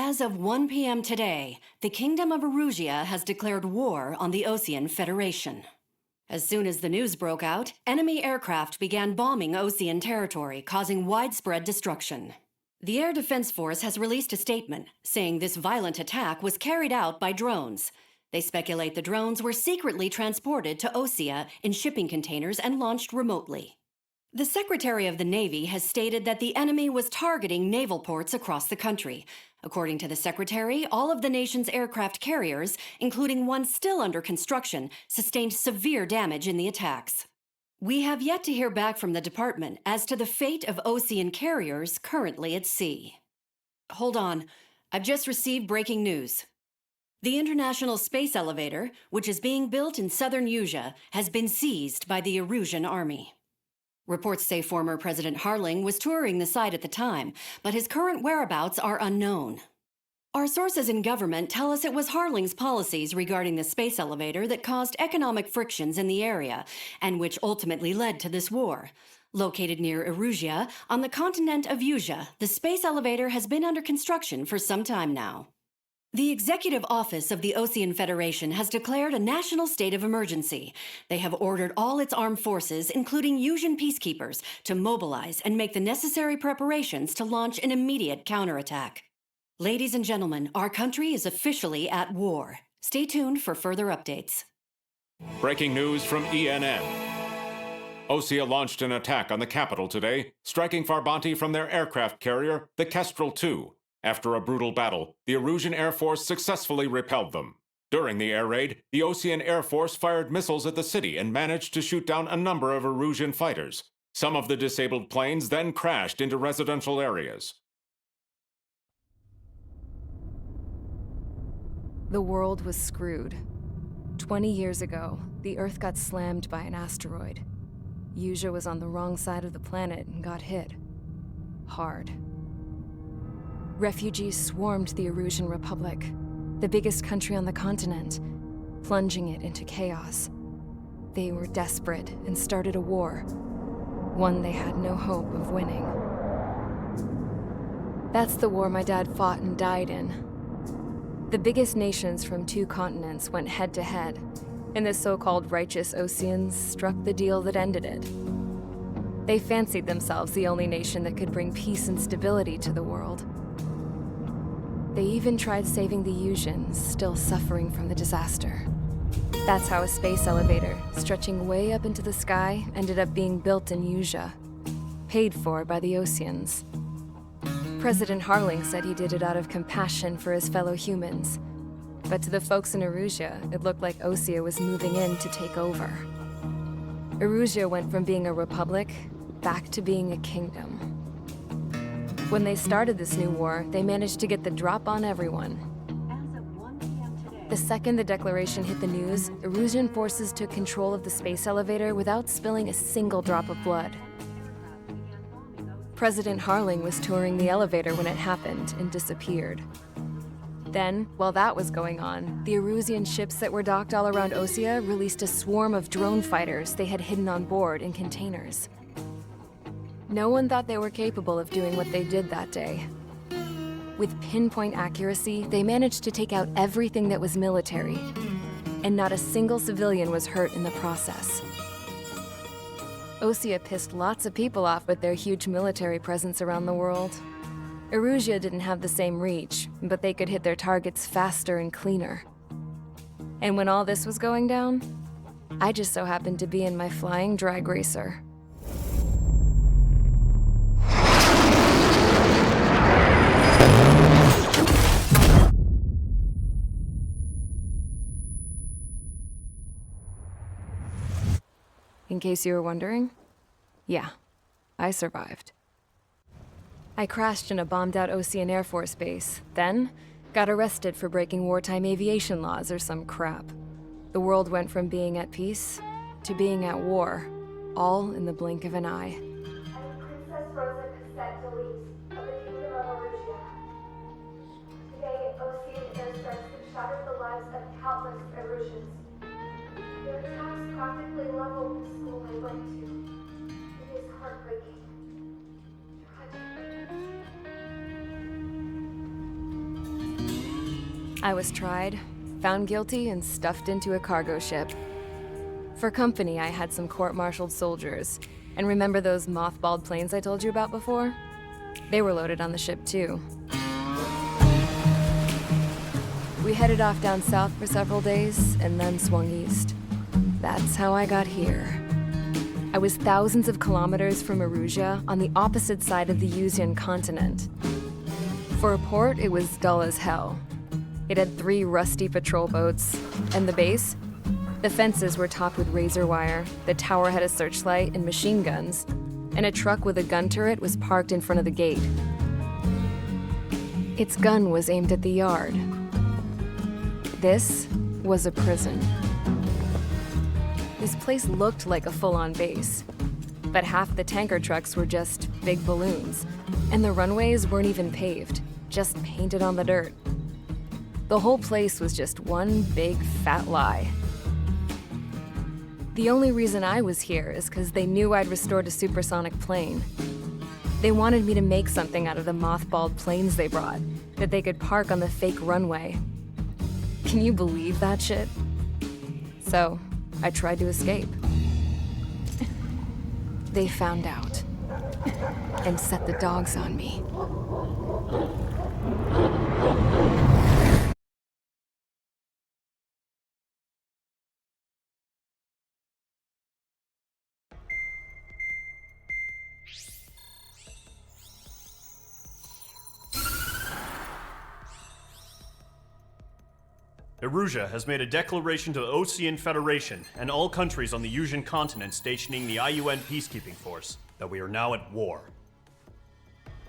As of 1 p.m. today, the Kingdom of Erusia has declared war on the Osean Federation. As soon as the news broke out, enemy aircraft began bombing Osean territory, causing widespread destruction. The Air Defense Force has released a statement saying this violent attack was carried out by drones. They speculate the drones were secretly transported to Osea in shipping containers and launched remotely. The Secretary of the Navy has stated that the enemy was targeting naval ports across the country. According to the Secretary, all of the nation's aircraft carriers, including one still under construction, sustained severe damage in the attacks. We have yet to hear back from the department as to the fate of Osean carriers currently at sea. Hold on, I've just received breaking news. The International Space Elevator, which is being built in southern Usea, has been seized by the Erusian Army. Reports say former President Harling was touring the site at the time, but his current whereabouts are unknown. Our sources in government tell us it was Harling's policies regarding the space elevator that caused economic frictions in the area, and which ultimately led to this war. Located near Erusia, on the continent of Usea, the space elevator has been under construction for some time now. The Executive Office of the Osean Federation has declared a national state of emergency. They have ordered all its armed forces, including Usean peacekeepers, to mobilize and make the necessary preparations to launch an immediate counterattack. Ladies and gentlemen, our country is officially at war. Stay tuned for further updates. Breaking news from ENN. Osea launched an attack on the capital today, striking Farbanti from their aircraft carrier, the Kestrel II. After a brutal battle, the Erusian Air Force successfully repelled them. During the air raid, the Osean Air Force fired missiles at the city and managed to shoot down a number of Erusian fighters. Some of the disabled planes then crashed into residential areas. The world was screwed. 20 years ago, the Earth got slammed by an asteroid. Usea was on the wrong side of the planet and got hit. Hard. Refugees swarmed the Erusian Republic, the biggest country on the continent, plunging it into chaos. They were desperate and started a war, one they had no hope of winning. That's the war my dad fought and died in. The biggest nations from 2 continents went head-to-head, and the so-called righteous Oseans struck the deal that ended it. They fancied themselves the only nation that could bring peace and stability to the world. They even tried saving the Useans, still suffering from the disaster. That's how a space elevator, stretching way up into the sky, ended up being built in Usea, paid for by the Oseans. President Harling said he did it out of compassion for his fellow humans. But to the folks in Erusia, it looked like Osea was moving in to take over. Erusia went from being a republic back to being a kingdom. When they started this new war, they managed to get the drop on everyone. The second the declaration hit the news, Erusian forces took control of the space elevator without spilling a single drop of blood. President Harling was touring the elevator when it happened and disappeared. Then, while that was going on, the Erusian ships that were docked all around Osea released a swarm of drone fighters they had hidden on board in containers. No one thought they were capable of doing what they did that day. With pinpoint accuracy, they managed to take out everything that was military, and not a single civilian was hurt in the process. Osea pissed lots of people off with their huge military presence around the world. Erusia didn't have the same reach, but they could hit their targets faster and cleaner. And when all this was going down, I just so happened to be in my flying drag racer. In case you were wondering, yeah, I survived. I crashed in a bombed-out Osean Air Force base, then got arrested for breaking wartime aviation laws or some crap. The world went from being at peace to being at war, all in the blink of an eye. I am Princess Rosa Cassette Delise of the Kingdom of Erusia. Today, Osean airstrikes have shattered the lives of countless Erusians. Their attacks practically leveled the school I went to. It is heartbreaking. Tragic. I was tried, found guilty, and stuffed into a cargo ship. For company, I had some court-martialed soldiers. And remember those mothballed planes I told you about before? They were loaded on the ship, too. We headed off down south for several days, and then swung east. That's how I got here. I was thousands of kilometers from Erusia, on the opposite side of the Usian continent. For a port, it was dull as hell. It had 3 rusty patrol boats. And the base? The fences were topped with razor wire, the tower had a searchlight and machine guns, and a truck with a gun turret was parked in front of the gate. Its gun was aimed at the yard. This was a prison. This place looked like a full-on base, but half the tanker trucks were just big balloons, and the runways weren't even paved, just painted on the dirt. The whole place was just one big fat lie. The only reason I was here is because they knew I'd restored a supersonic plane. They wanted me to make something out of the mothballed planes they brought, that they could park on the fake runway. Can you believe that shit? So, I tried to escape. They found out and set the dogs on me. Erusia has made a declaration to the Ocean Federation and all countries on the Usian continent stationing the IUN peacekeeping force that we are now at war.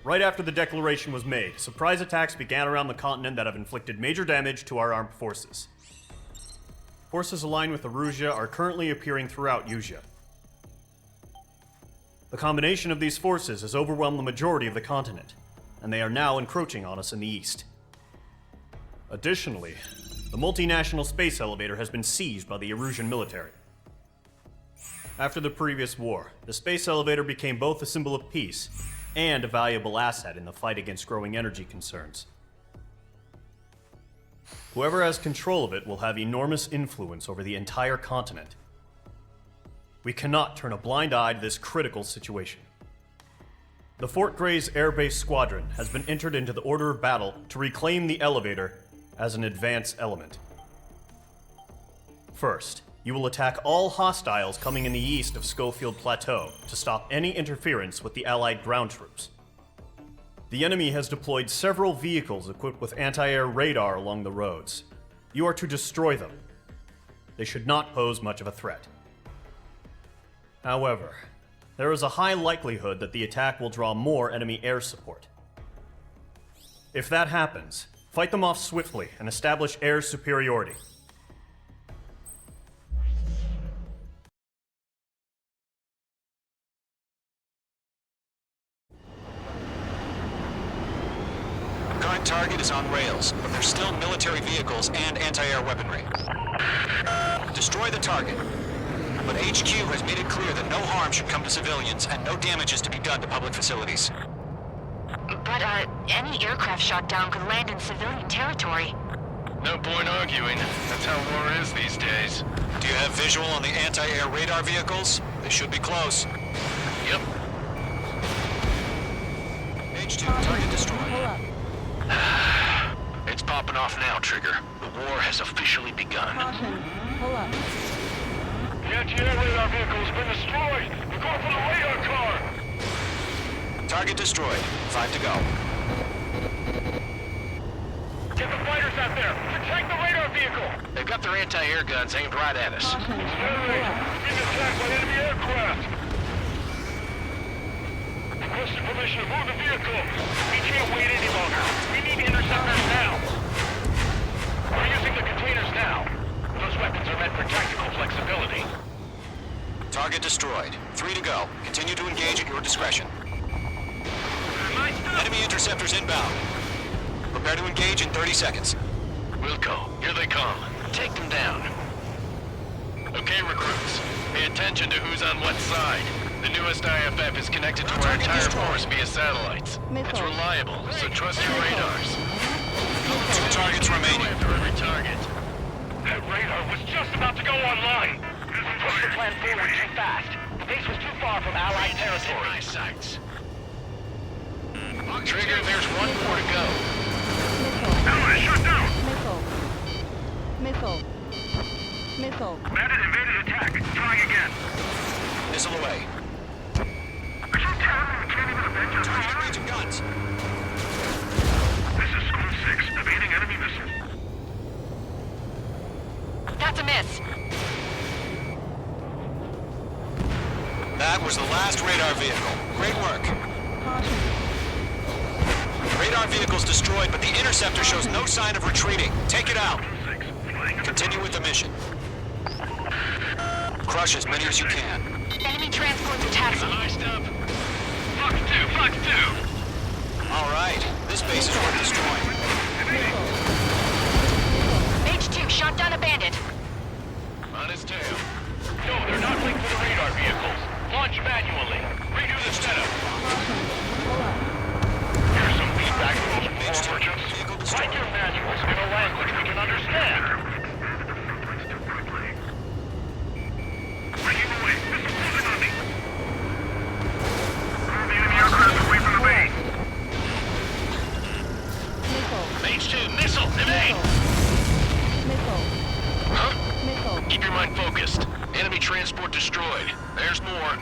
Right after the declaration was made, surprise attacks began around the continent that have inflicted major damage to our armed forces. Forces aligned with Erusia are currently appearing throughout Usia. The combination of these forces has overwhelmed the majority of the continent, and they are now encroaching on us in the east. Additionally, the multinational space elevator has been seized by the Erusian military. After the previous war, the space elevator became both a symbol of peace and a valuable asset in the fight against growing energy concerns. Whoever has control of it will have enormous influence over the entire continent. We cannot turn a blind eye to this critical situation. The Fort Gray's Air Base Squadron has been entered into the order of battle to reclaim the elevator as an advance element. First, you will attack all hostiles coming in the east of Schofield Plateau to stop any interference with the Allied ground troops. The enemy has deployed several vehicles equipped with anti-air radar along the roads. You are to destroy them. They should not pose much of a threat. However, there is a high likelihood that the attack will draw more enemy air support. If that happens, fight them off swiftly and establish air superiority. Current target is on rails, but there's still military vehicles and anti-air weaponry. Destroy the target. But HQ has made it clear that no harm should come to civilians and no damage is to be done to public facilities. But, any aircraft shot down could land in civilian territory. No point arguing. That's how war is these days. Do you have visual on the anti-air radar vehicles? They should be close. Yep. H2, target destroyed. It's popping off now, Trigger. The war has officially begun. Pull up. The anti-air radar vehicle has been destroyed! We're going for the radar car! Target destroyed. 5 to go. Get the fighters out there! Protect the radar vehicle! They've got their anti-air guns aimed right at us. We're being attacked by enemy aircraft! Requested permission to move the vehicle! We can't wait any longer! We need interceptors now! We're using the containers now! Those weapons are meant for tactical flexibility. Target destroyed. 3 to go. Continue to engage at your discretion. Enemy interceptors inbound. Prepare to engage in 30 seconds. Wilco, here they come. Take them down. Okay, recruits. Pay attention to who's on what side. The newest IFF is connected to our entire force via satellites. It's reliable, so trust your radars. Two targets remaining. After every target. That radar was just about to go online. Push the plan forward too fast. The base was too far from Allied territory. My sights. Trigger, there's one more to go. Allies shut down. Missile. Bandit invaded attack. Trying again. Missile away. Are you telling me we can't even avenge us? Target range of guns. This is School 6, evading enemy missile. That's a miss. That was the last radar vehicle. Great work. Radar vehicle's destroyed, but the interceptor shows no sign of retreating. Take it out. Continue with the mission. Crush as many as you can. Enemy transports attacking. Iced up. Fox 2. All right, this base is worth destroying. Mage 2 shot down a bandit. On his tail. No, they're not linked to the radar vehicles. Launch manually. Redo the setup. Here's some feedback from those war merchants. Write your manuals in a language we can understand. Breaking away. Missile closing on me. Move the enemy aircraft away from the base. Mage 2, missile, evade! Huh? Keep your mind focused. Enemy transport destroyed. There's more.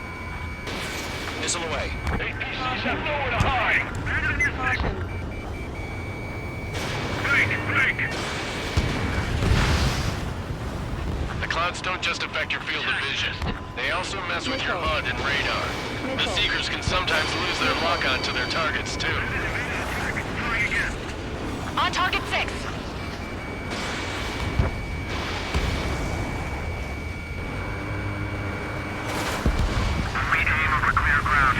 Missile away. APCs have nowhere to hide. Bandit in your sight. Break. The clouds don't just affect your field of vision. They also mess with your HUD and radar. The Seekers can sometimes lose their lock-on to their targets, too. On target 6. Aim over clear ground.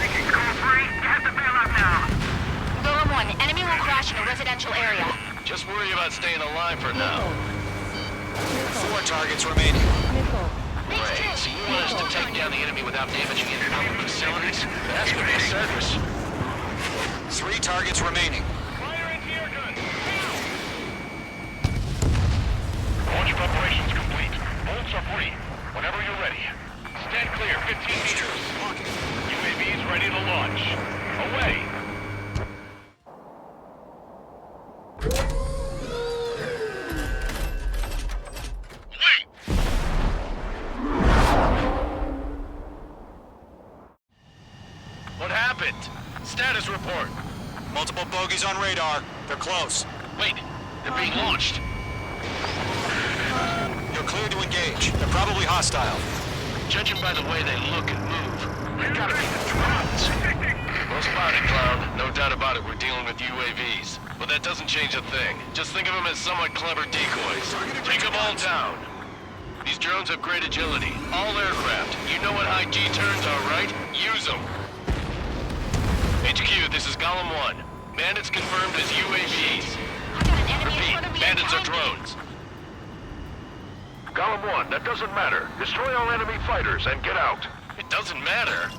Taking call 3. You have to bail out now. Golem 1, enemy will crash in a residential area. Just worry about staying alive for now. 4 targets remaining. Right, so you want us to take down the enemy without damaging any public facilities? That's gonna be a service. 3 targets remaining. Fire anti-air gun! Launch preparations complete. Bolts are free. Whenever you're ready. Stand clear, 15 meters. UAVs ready to launch. Away! Wait! What happened? Status report. Multiple bogies on radar. They're close. Wait, they're being launched. You're cleared to engage. They're probably hostile. Judging by the way they look and move, they've got to be the drones. Well spotted, Clown. No doubt about it, we're dealing with UAVs. But that doesn't change a thing. Just think of them as somewhat clever decoys. Take them all down. These drones have great agility. All aircraft. You know what high G-turns are, right? Use them. HQ, this is Golem 1. Bandits confirmed as UAVs. I got an enemy in Repeat, front of me. bandits are attacking. drones. Golem 1, that doesn't matter. Destroy all enemy fighters and get out. It doesn't matter?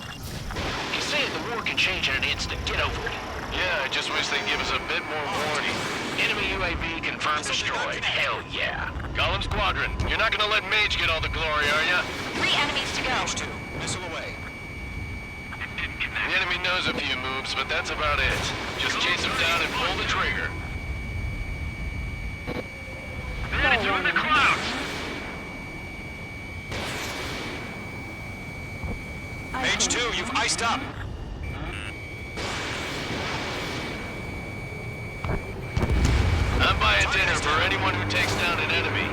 You say the war can change in an instant. Get over it. Yeah, I just wish they'd give us a bit more warning. Enemy UAV confirmed destroyed. Hell yeah. Golem Squadron, you're not gonna let Mage get all the glory, are ya? 3 enemies to go. Mage 2. Missile away. The enemy knows a few moves, but that's about it. Just chase them down and pull the trigger. Bandits are in the clouds! Mage 2, you've iced up. I'm buying dinner for anyone who takes down an enemy.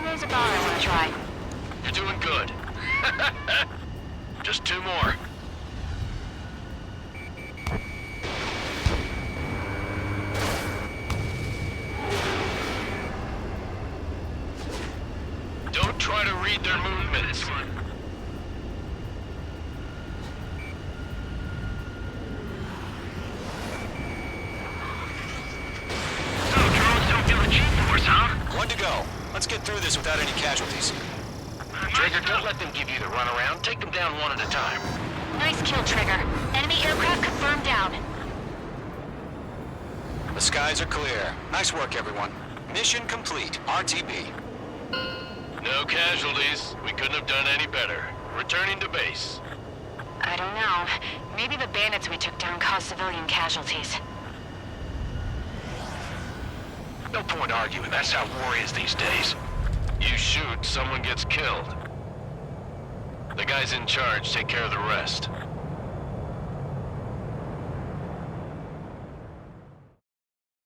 There's a bar I want to try. You're doing good. Just 2 more. Don't try to read their movements. So, drones don't feel the G-force, huh? 1 to go. Let's get through this without any casualties. Trigger, don't let them give you the runaround. Take them down one at a time. Nice kill, Trigger. Enemy aircraft confirmed down. The skies are clear. Nice work, everyone. Mission complete. RTB. No casualties. We couldn't have done any better. Returning to base. I don't know. Maybe the bandits we took down caused civilian casualties. No point arguing. That's how war is these days. You shoot, someone gets killed. The guys in charge take care of the rest.